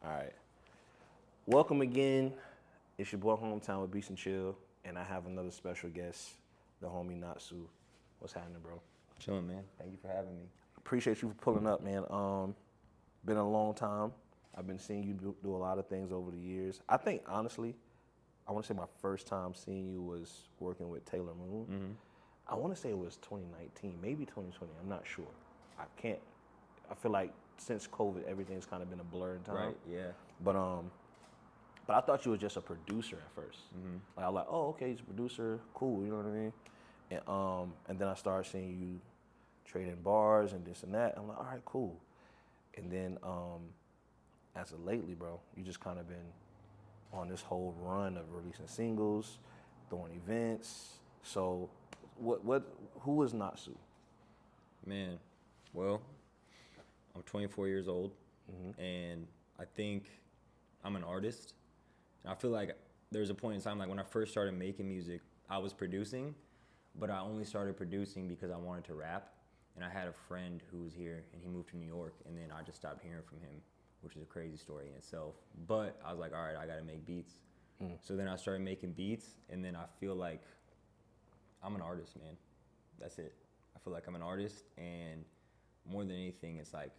All right. Welcome again. It's your boy Hometown with BEATSNCHILL, and I have another special guest, the homie NOTSEW. What's happening, bro? Chilling, man. Thank you for having me. Appreciate you for pulling up, man. Been a long time. I've been seeing you do a lot of things over the years. I think, honestly, I want to say my first time seeing you was working with Taylor Moon. Mm-hmm. I want to say it was 2019, maybe 2020. I'm not sure. I feel like since COVID, everything's kind of been a blur in time. Right, yeah. But I thought you were just a producer at first. Mm-hmm. Like I was like, oh, okay, he's a producer, cool, you know what I mean? And then I started seeing you trading bars and this and that. I'm like, all right, cool. And then as of lately, bro, you just kind of been on this whole run of releasing singles, throwing events. So, who is NOTSEW? Man, well, I'm 24 years old, Mm-hmm. and I think I'm an artist. And I feel like there's a point in time, like when I first started making music, I was producing, but I only started producing because I wanted to rap. And I had a friend who was here, and he moved to New York, and then I just stopped hearing from him, which is a crazy story in itself. But I was like, all right, I gotta make beats. So then I started making beats, and then I feel like I'm an artist, man. That's it. I feel like I'm an artist, and more than anything, it's like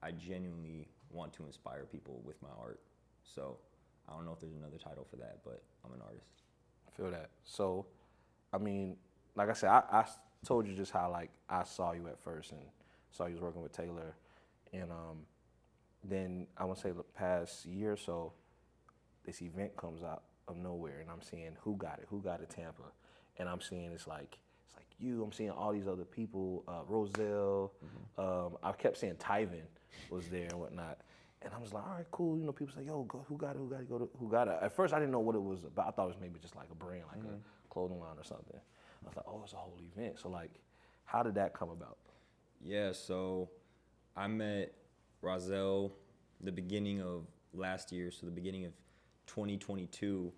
I genuinely want to inspire people with my art. So I don't know if there's another title for that, but I'm an artist. I feel that. So, I mean, like I said, I told you just how like I saw you at first and saw you was working with Taylor, and then I want to say the past year or so, this event comes out of nowhere, and I'm seeing who got it Tampa, and I'm seeing it's like you. I'm seeing all these other people, Roselle. I kept saying Tyven was there and whatnot. And I was like, all right, cool. You know, people say, yo, who got it? At first, I didn't know what it was about. I thought it was maybe just like a brand, like a clothing line or something. I was like, oh, it's a whole event. So, like, how did that come about? Yeah, so I met Roselle the beginning of last year, so the beginning of 2022.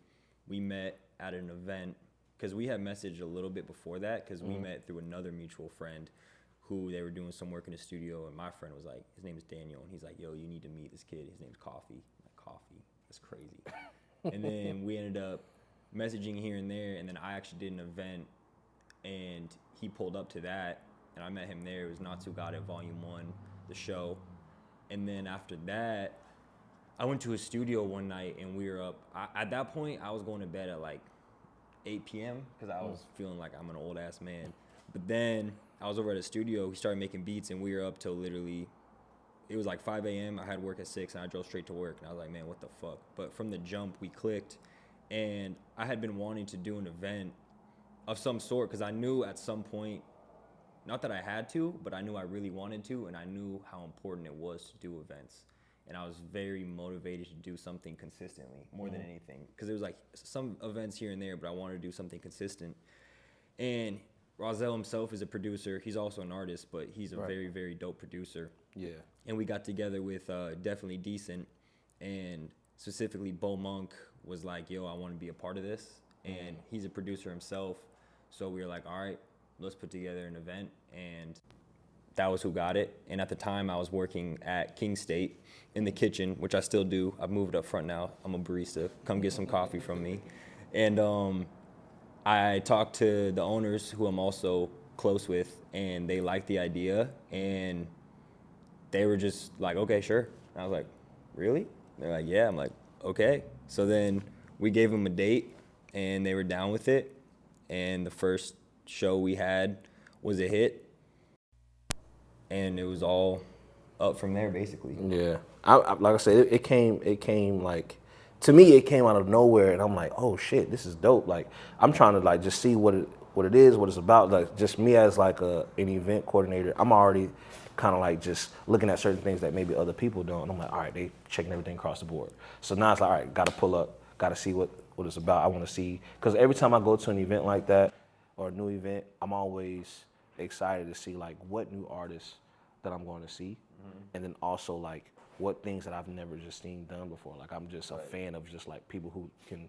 We met at an event, because we had messaged a little bit before that, because we met through another mutual friend who they were doing some work in the studio, and my friend was like, his name is Daniel, and he's like, yo, you need to meet this kid. His name's Coffee. I'm like, Coffee? That's crazy. And then we ended up messaging here and there, and then I actually did an event, and he pulled up to that, and I met him there. It was WHOGOTiT Volume 1, the show. And then after that, I went to his studio one night, and we were up. At that point, I was going to bed at like 8 p.m. because I was feeling like I'm an old ass man. But then I was over at his studio. He started making beats, and we were up till literally, it was like 5 a.m. I had work at 6, and I drove straight to work. And I was like, man, what the fuck? But from the jump, we clicked, and I had been wanting to do an event of some sort because I knew at some point, not that I had to, but I knew I really wanted to, and I knew how important it was to do events. And I was very motivated to do something consistently, more than anything. Because there was like some events here and there, but I wanted to do something consistent. And Roselle himself is a producer. He's also an artist, but he's a very, very dope producer. Yeah. And we got together with Definitely Decent, and specifically Bo Monk was like, yo, I want to be a part of this. And he's a producer himself. So we were like, all right, let's put together an event. And that was WHOGOTiT. And at the time, I was working at King State in the kitchen, which I still do. I've moved up front now. I'm a barista. Come get some coffee from me. And I talked to the owners, who I'm also close with, and they liked the idea. And they were just like, okay, sure. And I was like, really? They're like, yeah. I'm like, okay. So then we gave them a date, and they were down with it. And the first show we had was a hit. And it was all up from there, basically. Yeah. I like I said, it came like, to me, it came out of nowhere, and I'm like, oh shit, this is dope. Like, I'm trying to like just see what it is, what it's about. Like, just me as like an event coordinator, I'm already kind of like just looking at certain things that maybe other people don't. And I'm like, all right, they checking everything across the board. So now it's like, all right, got to pull up, got to see what it's about. I want to see, because every time I go to an event like that or a new event, I'm always excited to see like what new artists that I'm going to see, and then also like what things that I've never just seen done before. Like, I'm just a fan of just like people who can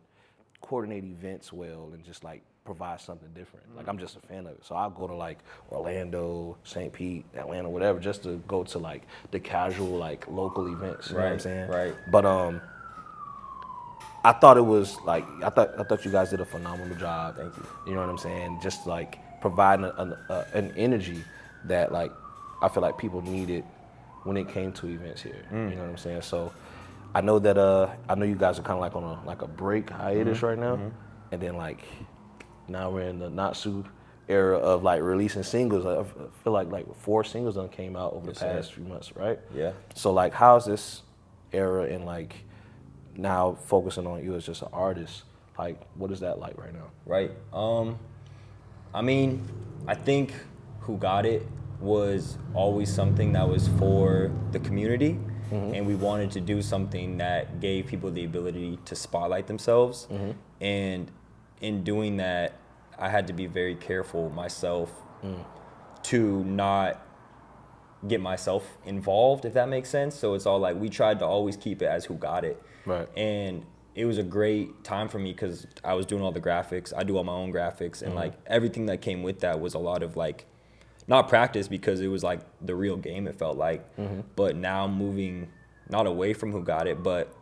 coordinate events well and just like provide something different. Like I'm just a fan of it. So I'll go to like Orlando, St. Pete, Atlanta, whatever, just to go to like the casual like local events. You know what I'm saying? Right. But I thought it was like I thought you guys did a phenomenal job. Thank you. You know what I'm saying? Just like providing an energy that like I feel like people needed when it came to events here. You know what I'm saying? So I know that I know you guys are kind of like on a break hiatus right now, and then like now we're in the NOTSEW era of like releasing singles. I feel like 4 singles done came out over the past few months, right? Yeah. So like, how's this era and like now focusing on you as just an artist? Like, what is that like right now? Right. I mean, I think WHOGOTiT was always something that was for the community, and we wanted to do something that gave people the ability to spotlight themselves. And in doing that, I had to be very careful myself to not get myself involved, if that makes sense. So it's all like, we tried to always keep it as WHOGOTiT. Right. And it was a great time for me because I was doing all the graphics. I do all my own graphics, and like everything that came with that was a lot of like, not practice because it was like the real game, it felt like. But now moving not away from WHOGOTiT, but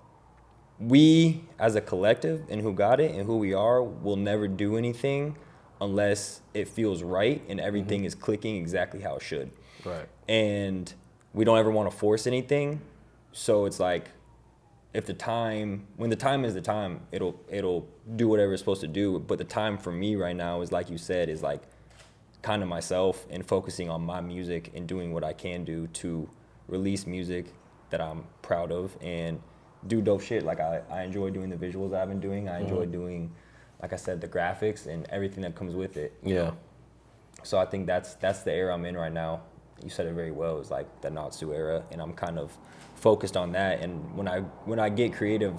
we as a collective in WHOGOTiT and who we are will never do anything unless it feels right and everything is clicking exactly how it should. Right. And we don't ever want to force anything. So it's like, when the time is the time, it'll do whatever it's supposed to do. But the time for me right now is, like you said, is like kind of myself and focusing on my music and doing what I can do to release music that I'm proud of and do dope shit. Like I enjoy doing the visuals I've been doing. I enjoy doing, like I said, the graphics and everything that comes with it. Yeah. So I think that's the era I'm in right now. You said it very well. It's like the NOTSEW era, and I'm kind of focused on that. And when I get creative,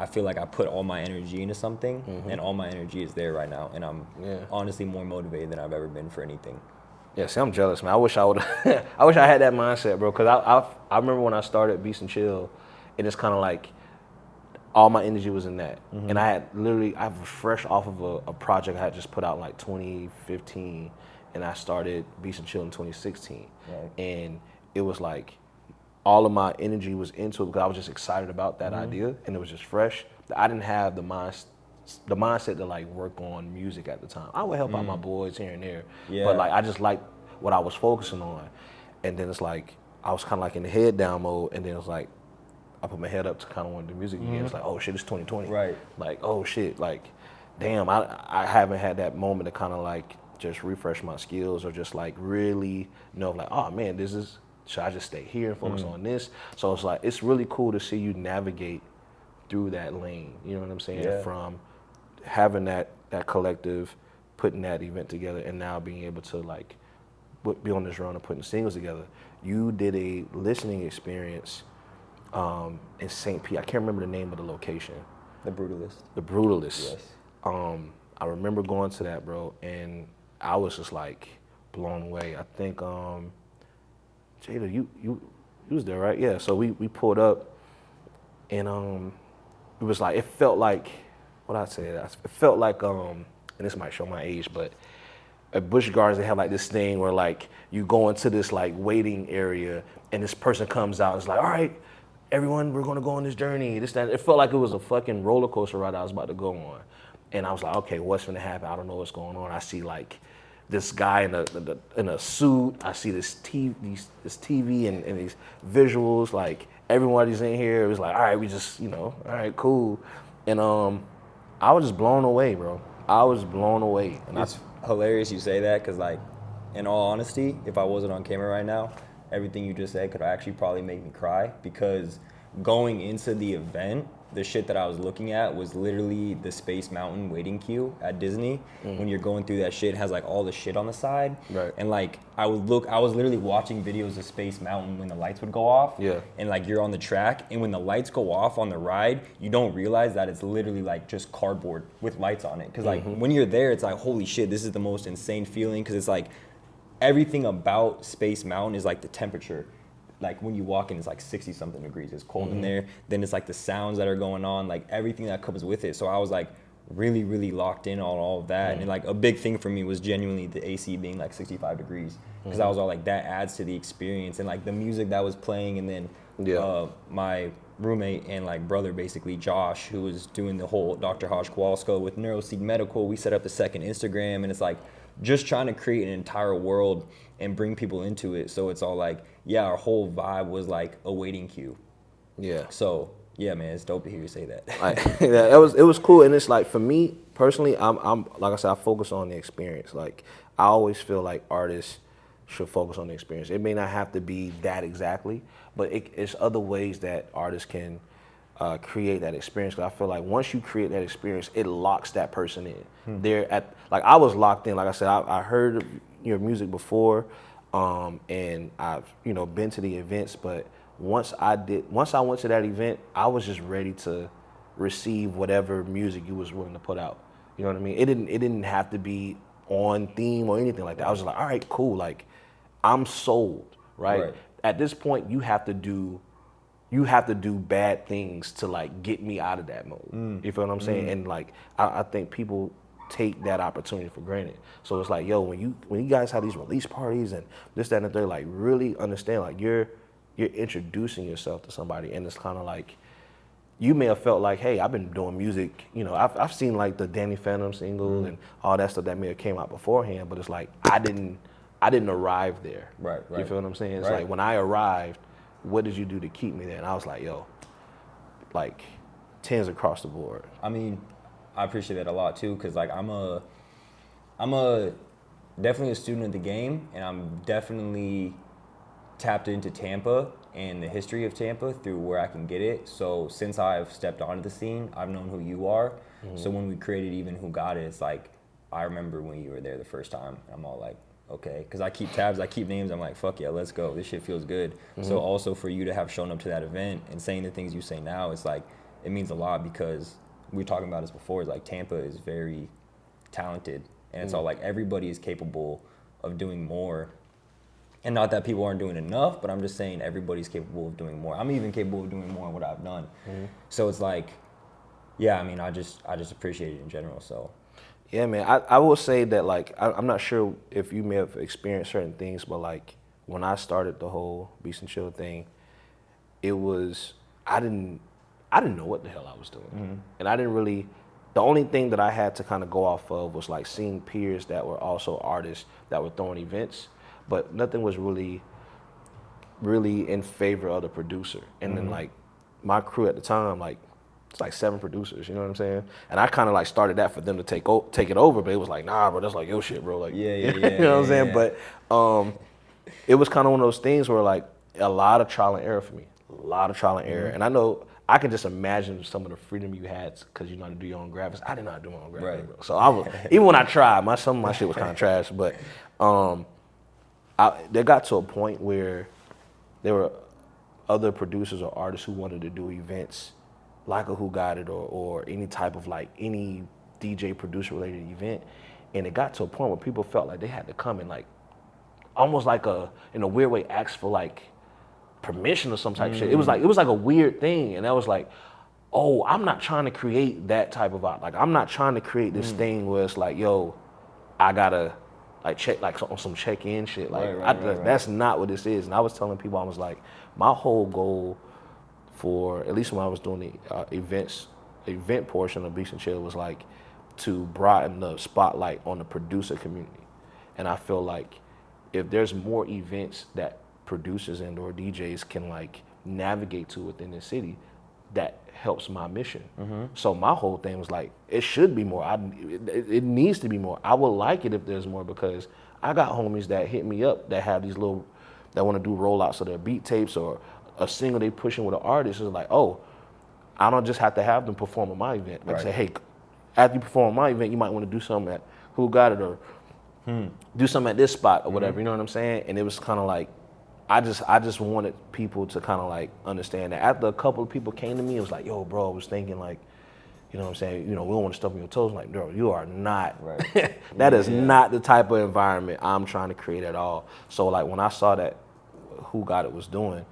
I feel like I put all my energy into something, and all my energy is there right now. And I'm honestly more motivated than I've ever been for anything. Yeah, see, I'm jealous, man. I wish I would. I wish I had that mindset, bro. Cause I remember when I started BEATSNCHILL, and it's kind of like all my energy was in that. And I was fresh off of a project I had just put out in like 2015, and I started BEATSNCHILL in 2016. Right. And it was like all of my energy was into it because I was just excited about that idea, and it was just fresh. I didn't have the mindset to like work on music at the time. I would help out my boys here and there, but like I just liked what I was focusing on. And then it's like I was kind of like in the head down mode, and then it's like I put my head up to kind of want to do music again. It's like, oh shit, it's 2020. Right. Like, oh shit, like, damn, I haven't had that moment to kind of like just refresh my skills or just like really know like, oh man, should I just stay here and focus on this? So it's like, it's really cool to see you navigate through that lane. You know what I'm saying? Yeah. From having that collective, putting that event together, and now being able to like be on this run of putting singles together. You did a listening experience in St. Pete. I can't remember the name of the location. The Brutalist. The Brutalist. Yes. I remember going to that, bro, and I was just like blown away. I think Jada, you was there, right? Yeah. So we pulled up, and it was like, it felt like, what I say? It felt like and this might show my age, but at Busch Gardens they have like this thing where like you go into this like waiting area, and this person comes out and is like, all right, everyone, we're gonna go on this journey. This, that. It felt like it was a fucking roller coaster ride I was about to go on, and I was like, okay, what's gonna happen? I don't know what's going on. I see like this guy in a suit. I see this TV and these visuals. Like everybody's in here. It was like, all right, we just, all right, cool. And I was just blown away, bro. I was blown away. And it's hilarious you say that, because like, in all honesty, if I wasn't on camera right now, everything you just said could actually probably make me cry, because going into the event, the shit that I was looking at was literally the Space Mountain waiting queue at Disney. When you're going through that shit, it has like all the shit on the side. Right. And like I was literally watching videos of Space Mountain when the lights would go off. Yeah. And like you're on the track, and when the lights go off on the ride, you don't realize that it's literally like just cardboard with lights on it. Cause like when you're there, it's like, holy shit, this is the most insane feeling. Cause it's like everything about Space Mountain is like the temperature. Like when you walk in, it's like 60 something degrees. It's cold in there. Then it's like the sounds that are going on, like everything that comes with it. So I was like, really, really locked in on all of that. And like a big thing for me was genuinely the AC being like 65 degrees. Because I was all like, that adds to the experience. And like the music that was playing, and then my roommate and like brother, basically Josh, who was doing the whole Dr. Hodge Kowalsko with NeuroSeek Medical, we set up the second Instagram, and it's like just trying to create an entire world and bring people into it. So it's all like, yeah, our whole vibe was like a waiting queue. Yeah. So yeah, man, it's dope to hear you say that. Yeah, it was cool, and it's like for me personally, I'm like I said, I focus on the experience. Like I always feel like artists should focus on the experience. It may not have to be that exactly, but it's other ways that artists can create that experience. Because I feel like once you create that experience, it locks that person in. They're at, like I was locked in. Like I said, I heard your music before, and I've been to the events, but once I went to that event, I was just ready to receive whatever music you was willing to put out. You know what I mean? It didn't have to be on theme or anything like that. I was just like, all right, cool. Like I'm sold, right? At this point, you have to do bad things to like get me out of that mode. You feel what I'm saying? And like I think people take that opportunity for granted. So it's like, yo, when you guys have these release parties and this, that, and the third, like really understand, like you're introducing yourself to somebody, and it's kind of like you may have felt like, hey, I've been doing music. I've seen like the Danny Phantom single and all that stuff that may have came out beforehand, but it's like I didn't arrive there. Right. You feel what I'm saying? It's like when I arrived, what did you do to keep me there? And I was like, yo, like 10s across the board. I mean, I appreciate that a lot too, because like I'm a definitely a student of the game, and I'm definitely tapped into Tampa and the history of Tampa through where I can get it. So since I've stepped onto the scene, I've known who you are. So when we created even WHOGOTiT, it's like, I remember when you were there the first time. I'm all like, okay, because I keep tabs, I keep names. I'm like, fuck yeah, let's go. This shit feels good. So also for you to have shown up to that event and saying the things you say now, it's like, it means a lot, because we were talking about this before. It's like Tampa is very talented, and it's all like everybody is capable of doing more. And not that people aren't doing enough, but I'm just saying everybody's capable of doing more. I'm even capable of doing more than what I've done. So it's like, yeah, I mean, I just appreciate it in general. So yeah, man, I will say that, like, I'm not sure if you may have experienced certain things, but like when I started the whole Beats and Chill thing, it was, I didn't know what the hell I was doing. And I didn't really, the only thing that I had to kind of go off of was like seeing peers that were also artists that were throwing events, but nothing was really in favor of the producer. And then like my crew at the time, like it's like 7 producers, you know what I'm saying? And I kind of like started that for them to take it over, but it was like, nah, bro, that's like your shit, bro. Like, yeah, you know what I'm saying? But it was kind of one of those things where like a lot of trial and error for me, a lot of trial and error. And I know I can just imagine some of the freedom you had because you know how to do your own graphics. I did not do my own graphics, bro. So I was, even when I tried, some of my shit was kind of trash, but there got to a point where there were other producers or artists who wanted to do events like a WHOGOTiT or any type of like any DJ producer related event, and it got to a point where people felt like they had to come and like almost like in a weird way ask for like permission or some type of shit. It was like a weird thing, and I was like, oh, I'm not trying to create that type of vibe. Like I'm not trying to create this thing where it's like, yo, I gotta like check like on some check-in shit. Like that's not what this is. And I was telling people, I was like, my whole goal for, at least when I was doing the event portion of Beats and Chill, was like to broaden the spotlight on the producer community. And I feel like if there's more events that producers and or DJs can like navigate to within the city, that helps my mission. So my whole thing was like, it should be more. It needs to be more. I would like it if there's more, because I got homies that hit me up that have these little, that want to do rollouts of their beat tapes or a single they pushing with an artist. Is like, oh, I don't just have to have them perform at my event. Like say, hey, after you perform at my event, you might want to do something at WHOGOTiT or do something at this spot or whatever. You know what I'm saying? And it was kind of like, I just wanted people to kind of like understand that. After a couple of people came to me, it was like, yo, bro, I was thinking like, you know what I'm saying? You know, we don't want to step on your toes. I'm like, bro, you are not, that is not the type of environment I'm trying to create at all. So like when I saw that WHOGOTiT was doing,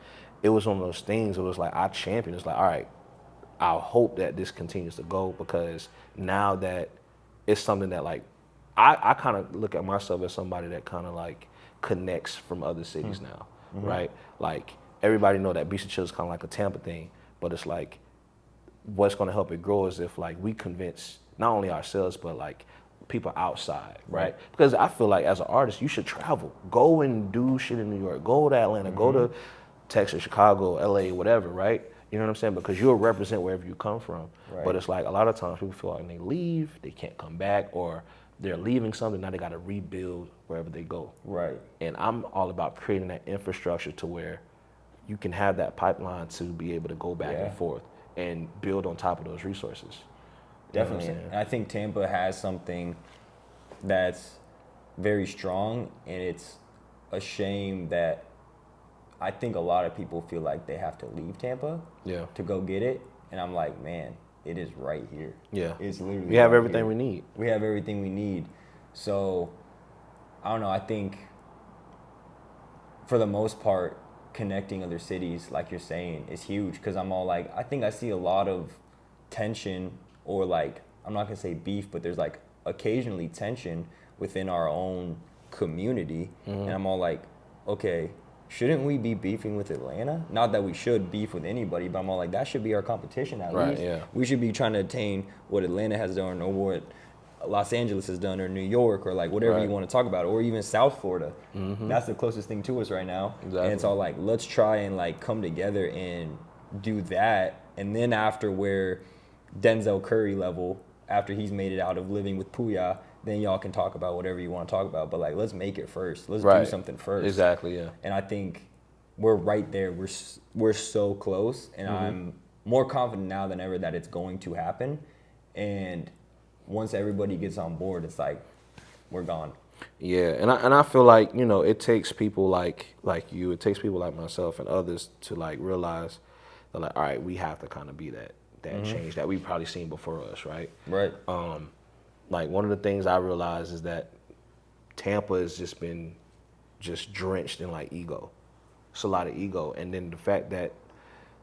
it was one of those things, it was like, I championed. It's like, all right, I hope that this continues to go, because now that it's something that like I kind of look at myself as somebody that kind of like connects from other cities now, right? Like everybody know that BEATSNCHILL is kind of like a Tampa thing, but it's like what's going to help it grow is if like we convince not only ourselves but like people outside, right? Because I feel like as an artist you should travel, go and do shit in New York, go to Atlanta, go to Texas, Chicago, LA, whatever, right? You know what I'm saying? Because you'll represent wherever you come from. But it's like a lot of times people feel like when they leave, they can't come back, or they're leaving something, now they got to rebuild wherever they go. Right. And I'm all about creating that infrastructure to where you can have that pipeline to be able to go back and forth and build on top of those resources. Definitely. And I think Tampa has something that's very strong, and it's a shame that I think a lot of people feel like they have to leave Tampa to go get it. And I'm like, man, it is right here. Yeah. It's literally we have right everything here. we need. We have everything we need. So, I don't know, I think for the most part, connecting other cities, like you're saying, is huge, because I'm all like, I think I see a lot of tension, or like, I'm not gonna say beef, but there's like occasionally tension within our own community. And I'm all like, okay, shouldn't we be beefing with Atlanta? Not that we should beef with anybody, but I'm all like, that should be our competition at least. Yeah. We should be trying to attain what Atlanta has done, or what Los Angeles has done, or New York, or like whatever you want to talk about, or even South Florida. That's the closest thing to us right now. Exactly. And it's all like, let's try and like come together and do that. And then after where Denzel Curry level, after he's made it out of living with Puya, then y'all can talk about whatever you want to talk about. But like, let's make it first. Let's do something first. Exactly, yeah. And I think we're right there. We're so close, and I'm more confident now than ever that it's going to happen. And once everybody gets on board, it's like we're gone. Yeah, and I feel like, you know, it takes people like you, it takes people like myself and others to like realize that like, all right, we have to kind of be that change that we've probably seen before us, right? Right. Like one of the things I realized is that Tampa has just been drenched in like ego. It's a lot of ego, and then the fact that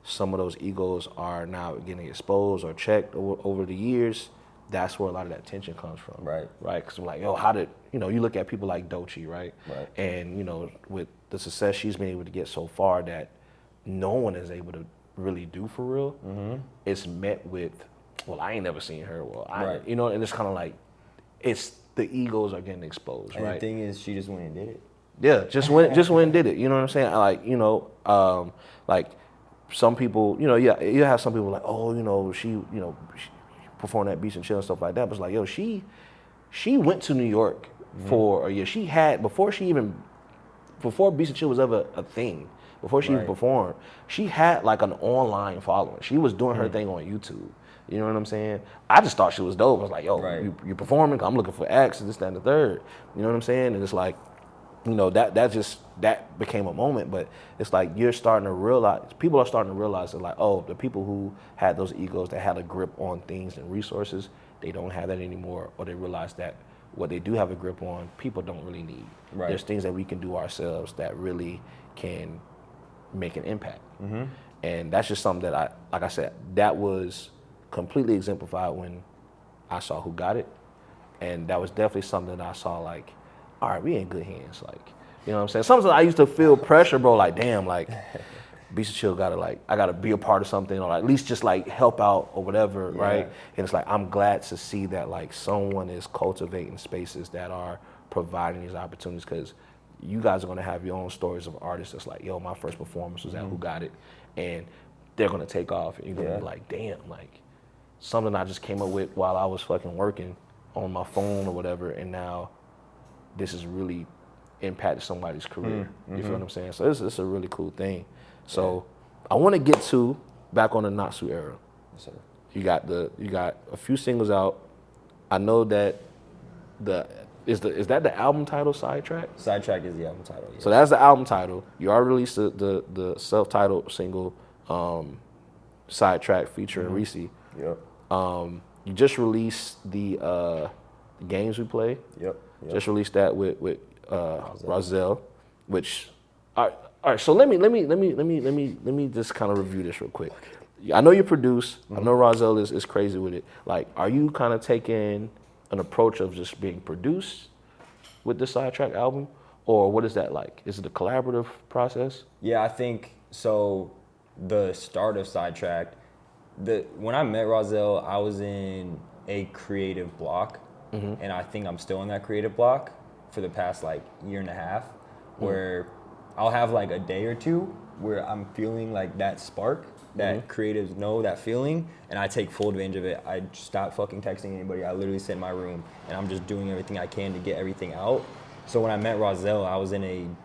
some of those egos are now getting exposed or checked over the years, that's where a lot of that tension comes from. Right. Right. Because we're like, yo, how did, you know, you look at people like Doechii, right? Right. And, you know, with the success she's been able to get so far that no one is able to really do for real, it's met with, well, I ain't never seen her. Well, you know, and it's kind of like, it's the egos are getting exposed, And right? the thing is, she just went and did it. Yeah, just went and did it. You know what I'm saying? Like, you know, like some people, you know, you have some people like, oh, you know, she performed at BEATSNCHILL and stuff like that. But it's like, yo, she went to New York for a year. She had before BEATSNCHILL was ever a thing. Before she even performed, she had like an online following. She was doing her thing on YouTube. You know what I'm saying? I just thought she was dope. I was like, yo, you performing? I'm looking for acts, this, that, and the third. You know what I'm saying? And it's like, you know, that became a moment, but it's like you're starting to realize, people are starting to realize that like, oh, the people who had those egos that had a grip on things and resources, they don't have that anymore, or they realize that what they do have a grip on, people don't really need. Right. There's things that we can do ourselves that really can make an impact. And that's just something that like I said, that was completely exemplified when I saw WHOGOTiT, and that was definitely something that I saw like, all right, we in good hands. Like, you know what I'm saying? Sometimes I used to feel pressure, bro, like, damn, like, BEATSNCHILL gotta like, I gotta be a part of something, or at least just like help out or whatever, right? And it's like, I'm glad to see that like someone is cultivating spaces that are providing these opportunities, because you guys are gonna have your own stories of artists that's like, yo, my first performance was at WHOGOTiT, and they're gonna take off, and you're gonna be like, damn, like, something I just came up with while I was fucking working on my phone or whatever, and now this has really impacted somebody's career. You feel what I'm saying? So it's a really cool thing. So I want to get to back on the NOTSEW era. Yes, sir. You got a few singles out. I know that is that the album title, Sidetracked? Sidetracked is the album title. Yeah. So that's the album title. You already released the self-titled single, Sidetracked featuring Reese. Yep. You just released the Games We Play. Yep. Just released that with Rozelle, which all right. So let me just kind of review this real quick. I know you produce. I know Rozelle is crazy with it. Like, are you kind of taking an approach of just being produced with the Sidetrack album, or what is that like? Is it a collaborative process? Yeah, I think so. The start of Sidetracked, when I met Rozelle, I was in a creative block, and I think I'm still in that creative block for the past like year and a half, where I'll have like a day or two where I'm feeling like that spark that creatives know, that feeling, and I take full advantage of it. I stop fucking texting anybody. I literally sit in my room and I'm just doing everything I can to get everything out. So when I met Rozelle, I was in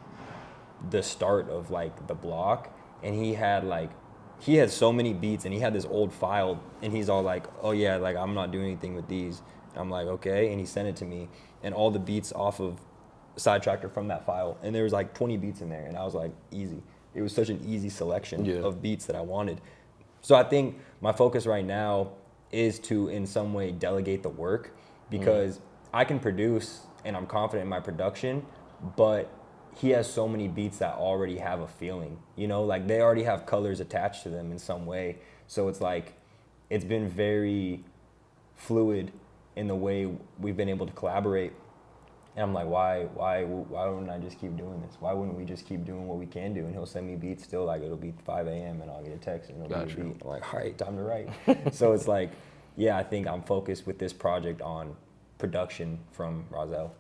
the start of like the block, and he had so many beats, and he had this old file, and he's all like, oh yeah, like I'm not doing anything with these. I'm like, okay, and he sent it to me, and all the beats off of Sidetracked are from that file, and there was like 20 beats in there, and I was like, easy. It was such an easy selection of beats that I wanted. So I think my focus right now is to in some way delegate the work, because I can produce and I'm confident in my production, but he has so many beats that already have a feeling, like they already have colors attached to them in some way. So it's like, it's been very fluid in the way we've been able to collaborate. And I'm like, why wouldn't I just keep doing this? Why wouldn't we just keep doing what we can do? And he'll send me beats still, like it'll be 5 a.m. and I'll get a text and it'll be a beat. I'm like, all right, time to write. So it's like, yeah, I think I'm focused with this project on production from Rozelle.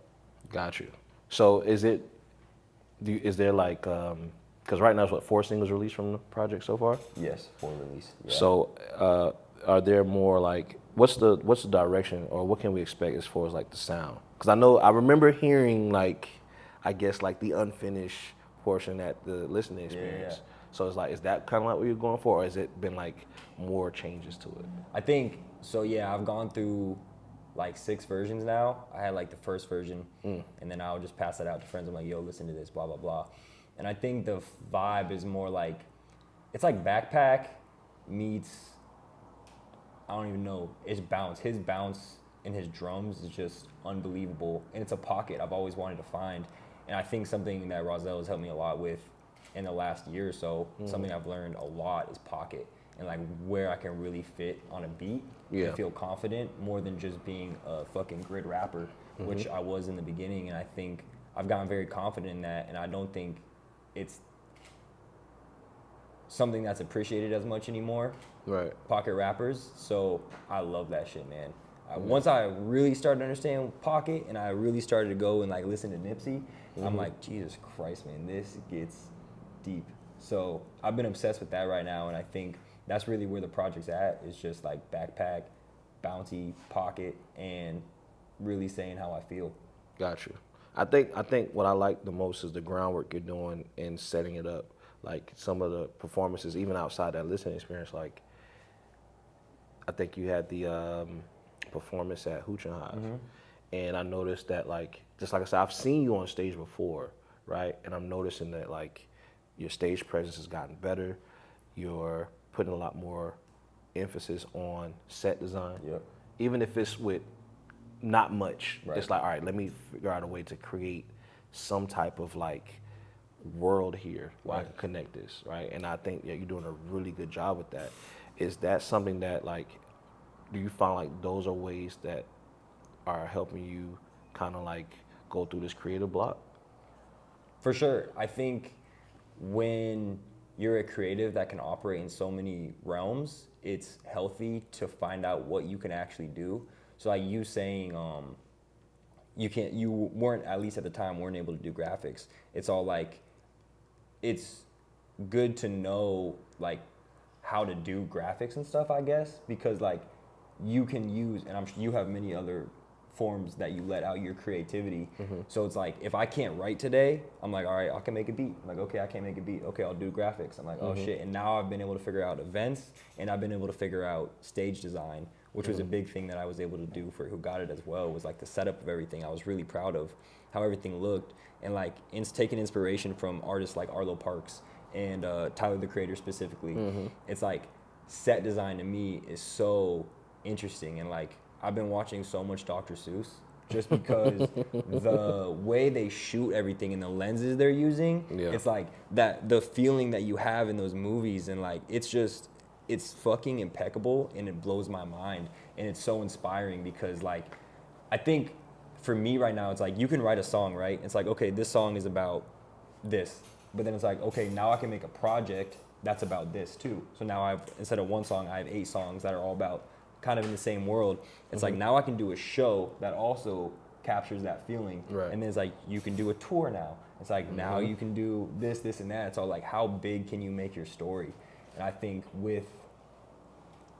Got you. So is there like, because right now it's 4 singles released from the project so far? Yes, 4 released. Yeah. So are there more like, what's the direction, or what can we expect as far as like the sound? Because I remember hearing like, I guess like the unfinished portion at the listening experience. Yeah. So it's like, is that kind of like what you're going for, or has it been like more changes to it? I think, so yeah, I've gone through like 6 versions now. I had like the first version, and then I'll just pass it out to friends. I'm like, yo, listen to this, blah, blah, blah. And I think the vibe is more like, it's like Backpack meets, I don't even know, it's bounce. His bounce and his drums is just unbelievable. And it's a pocket I've always wanted to find. And I think something that Rozelle has helped me a lot with in the last year or so, something I've learned a lot is pocket, and like where I can really fit on a beat and feel confident more than just being a fucking grid rapper, which I was in the beginning. And I think I've gotten very confident in that, and I don't think it's something that's appreciated as much anymore. Right. Pocket rappers. So I love that shit, man. Once I really started to understand pocket, and I really started to go and like listen to Nipsey, I'm like, Jesus Christ, man, this gets deep. So I've been obsessed with that right now, and I think that's really where the project's at, is just like Backpack, Bounty, Pocket, and really saying how I feel. Got you. I think what I like the most is the groundwork you're doing in setting it up. Like some of the performances, even outside that listening experience, like I think you had the performance at Hooch and Hive, and I noticed that, like, just like I said, I've seen you on stage before, right? And I'm noticing that like your stage presence has gotten better. You're putting a lot more emphasis on set design, even if it's with not much. Right. It's like, all right, let me figure out a way to create some type of like world here where I can connect this, right? And I think you're doing a really good job with that. Is that something that, like, do you find like those are ways that are helping you kind of like go through this creative block? For sure. I think when you're a creative that can operate in so many realms, it's healthy to find out what you can actually do. So like you saying, you weren't, at least at the time, weren't able to do graphics. It's all like, it's good to know like how to do graphics and stuff, I guess, because like you can use, and I'm sure you have many other forms that you let out your creativity. So it's like, if I can't write today, I'm like, all right, I can make a beat. I'm like, okay, I can't make a beat. Okay, I'll do graphics. I'm like, oh shit. And now I've been able to figure out events, and I've been able to figure out stage design, which was a big thing that I was able to do for WHOGOTiT as well, was like the setup of everything. I was really proud of how everything looked, and like taking inspiration from artists like Arlo Parks and Tyler the Creator specifically. It's like set design to me is so interesting, and like I've been watching so much Dr. Seuss just because the way they shoot everything and the lenses they're using, it's like that, the feeling that you have in those movies, and like it's just, it's fucking impeccable, and it blows my mind, and it's so inspiring because like, I think for me right now, it's like you can write a song, right? It's like, okay, this song is about this, but then it's like, okay, now I can make a project that's about this too. So now instead of one song, I have 8 songs that are all about kind of in the same world. It's like now I can do a show that also captures that feeling. Right. And then it's like you can do a tour now. It's like now you can do this, this, and that. It's all like, how big can you make your story? And I think with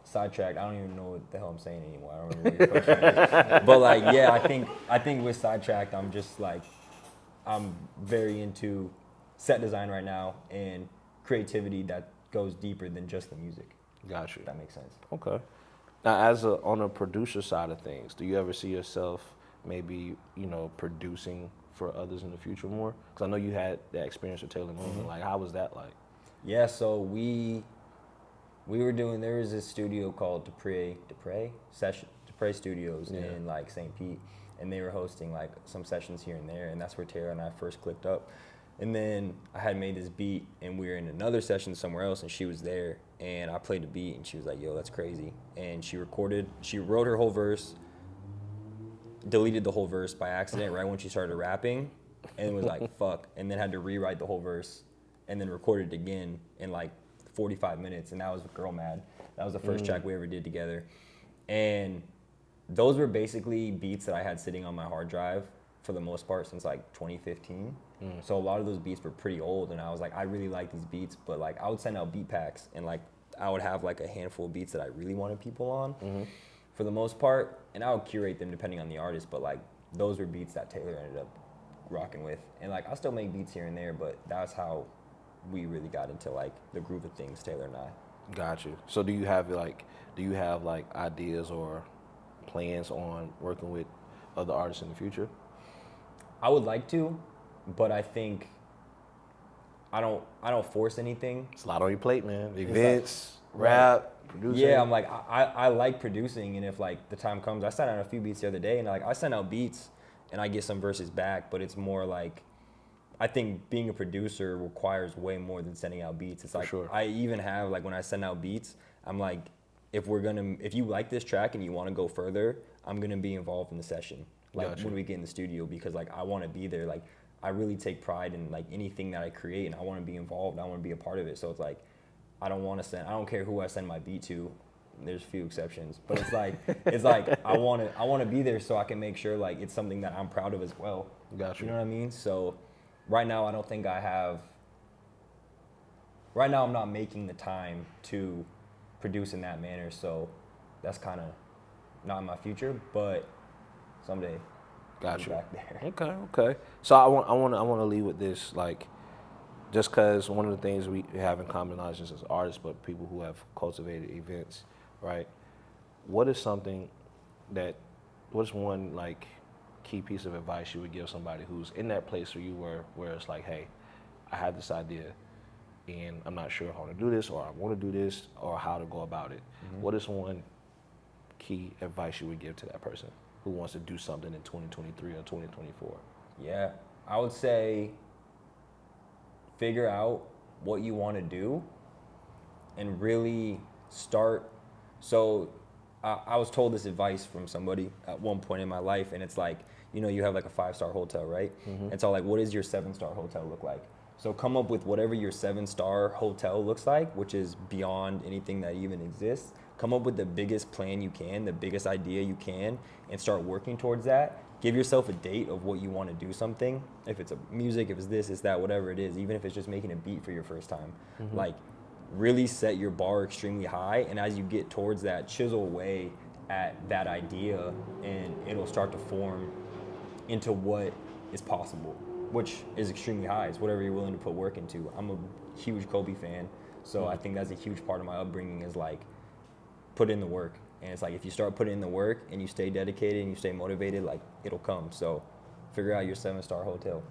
Sidetracked, I don't even know what the hell I'm saying anymore. I don't remember what your question is. But like, yeah, I think with Sidetracked, I'm just like, I'm very into set design right now and creativity that goes deeper than just the music. Got you. If that makes sense. Okay. Now, on a producer side of things, do you ever see yourself maybe, producing for others in the future more? Because I know you had that experience with Taylor Movement. Like, how was that like? Yeah, so we were doing, there was this studio called Tyree Studios in like St. Pete, and they were hosting like some sessions here and there, and that's where Tara and I first clicked up. And then I had made this beat, and we were in another session somewhere else, and she was there, and I played the beat, and she was like, yo, that's crazy. And she wrote her whole verse, deleted the whole verse by accident right when she started rapping, and was like, fuck, and then had to rewrite the whole verse, and then recorded it again in like 45 minutes, and that was Girl Mad. That was the first track we ever did together. And those were basically beats that I had sitting on my hard drive for the most part since like 2015. So a lot of those beats were pretty old, and I was like, I really like these beats, but like I would send out beat packs, and like I would have like a handful of beats that I really wanted people on for the most part, and I would curate them depending on the artist, but like those were beats that Taylor ended up rocking with. And like I still make beats here and there, but that's how we really got into like the groove of things, Taylor and I. Got you. So do you have like ideas or plans on working with other artists in the future? I would like to, but I think I don't force anything. It's a lot on your plate, man. Events, rap, producing. Yeah, I'm like, I like producing, and if like the time comes, I sent out a few beats the other day, and like I send out beats and I get some verses back, but it's more like, I think being a producer requires way more than sending out beats. It's like, I even have like when I send out beats, I'm like, if you like this track and you want to go further, I'm gonna be involved in the session. Like when we get in the studio, because like I want to be there. Like I really take pride in like anything that I create, and I want to be involved. I want to be a part of it. So it's like I don't care who I send my beat to. There's a few exceptions, but it's like I want to be there so I can make sure like it's something that I'm proud of as well. Got you. You know what I mean? So right now I don't think I have. Right now I'm not making the time to produce in that manner, so that's kind of not in my future, but someday. Got you. Back there. Okay. So I want to leave with this, like, just because one of the things we have in common, not just as artists, but people who have cultivated events, right? What's one like key piece of advice you would give somebody who's in that place where you were, where it's like, hey, I had this idea, and I'm not sure if I want to do this, or I want to do this, or how to go about it. What is one key advice you would give to that person who wants to do something in 2023 or 2024? Yeah, I would say figure out what you want to do and really start. So I was told this advice from somebody at one point in my life, and it's like, you have like a 5-star hotel, right? It's all like, what does your 7-star hotel look like? So come up with whatever your 7-star hotel looks like, which is beyond anything that even exists. Come up with the biggest plan you can, the biggest idea you can, and start working towards that. Give yourself a date of what you want to do something. If it's a music, if it's this, it's that, whatever it is, even if it's just making a beat for your first time. Like, really set your bar extremely high, and as you get towards that, chisel away at that idea, and it'll start to form into what is possible, which is extremely high. It's whatever you're willing to put work into. I'm a huge Kobe fan, so I think that's a huge part of my upbringing is like, put in the work. And it's like, if you start putting in the work and you stay dedicated and you stay motivated, like, it'll come. So figure out your 7-star hotel.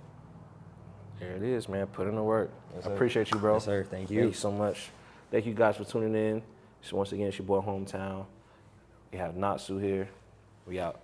There it is, man. Put in the work. Yes, I sir. appreciate you, bro. Yes, sir. Thank you. Thank you so much. Thank you guys for tuning in. So once again, it's your boy Hometown. We have NOTSEW here. We out.